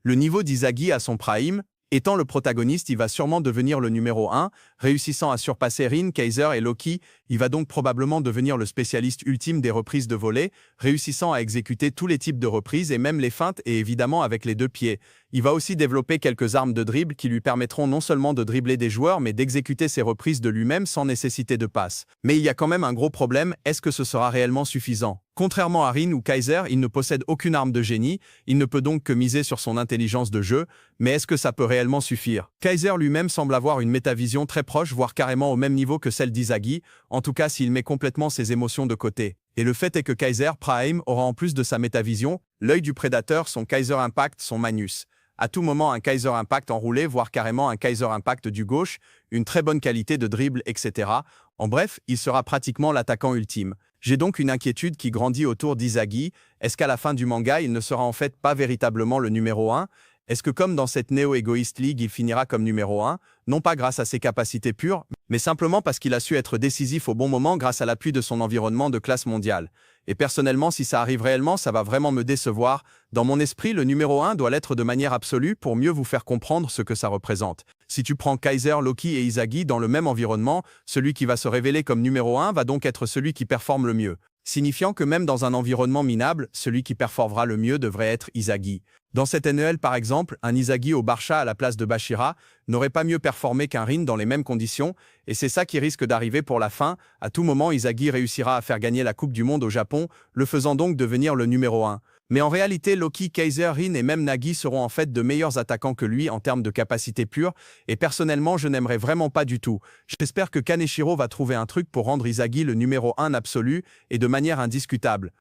Le niveau d'Izagi à son prime, étant le protagoniste, il va sûrement devenir le numéro 1, réussissant à surpasser Rin, Kaiser et Loki. Il va donc probablement devenir le spécialiste ultime des reprises de volée, réussissant à exécuter tous les types de reprises et même les feintes et évidemment avec les deux pieds. Il va aussi développer quelques armes de dribble qui lui permettront non seulement de dribbler des joueurs mais d'exécuter ses reprises de lui-même sans nécessité de passe. Mais il y a quand même un gros problème, est-ce que ce sera réellement suffisant? Contrairement à Rin ou Kaiser, il ne possède aucune arme de génie, il ne peut donc que miser sur son intelligence de jeu, mais est-ce que ça peut réellement suffire? Kaiser lui-même semble avoir une métavision très proche, voire carrément au même niveau que celle d'Izagi, en tout cas s'il met complètement ses émotions de côté. Et le fait est que Kaiser Prime aura en plus de sa métavision, l'œil du prédateur, son Kaiser Impact, son Magnus. À tout moment un Kaiser Impact enroulé, voire carrément un Kaiser Impact du gauche, une très bonne qualité de dribble, etc. En bref, il sera pratiquement l'attaquant ultime. J'ai donc une inquiétude qui grandit autour d'Izagi. Est-ce qu'à la fin du manga, il ne sera en fait pas véritablement le numéro 1? Est-ce que comme dans cette Neo-Egoist League, il finira comme numéro 1, non pas grâce à ses capacités pures, mais simplement parce qu'il a su être décisif au bon moment grâce à l'appui de son environnement de classe mondiale? Et personnellement, si ça arrive réellement, ça va vraiment me décevoir. Dans mon esprit, le numéro 1 doit l'être de manière absolue pour mieux vous faire comprendre ce que ça représente. Si tu prends Kaiser, Loki et Izagi dans le même environnement, celui qui va se révéler comme numéro 1 va donc être celui qui performe le mieux. Signifiant que même dans un environnement minable, celui qui performera le mieux devrait être Izagi. Dans cette NEL par exemple, un Izagi au Barça à la place de Bashira n'aurait pas mieux performé qu'un Rin dans les mêmes conditions, et c'est ça qui risque d'arriver pour la fin. À tout moment, Izagi réussira à faire gagner la Coupe du Monde au Japon, le faisant donc devenir le numéro 1. Mais en réalité, Loki, Kaiser, Rin et même Nagi seront en fait de meilleurs attaquants que lui en termes de capacité pure, et personnellement, je n'aimerais vraiment pas du tout. J'espère que Kaneshiro va trouver un truc pour rendre Izagi le numéro 1 absolu, et de manière indiscutable.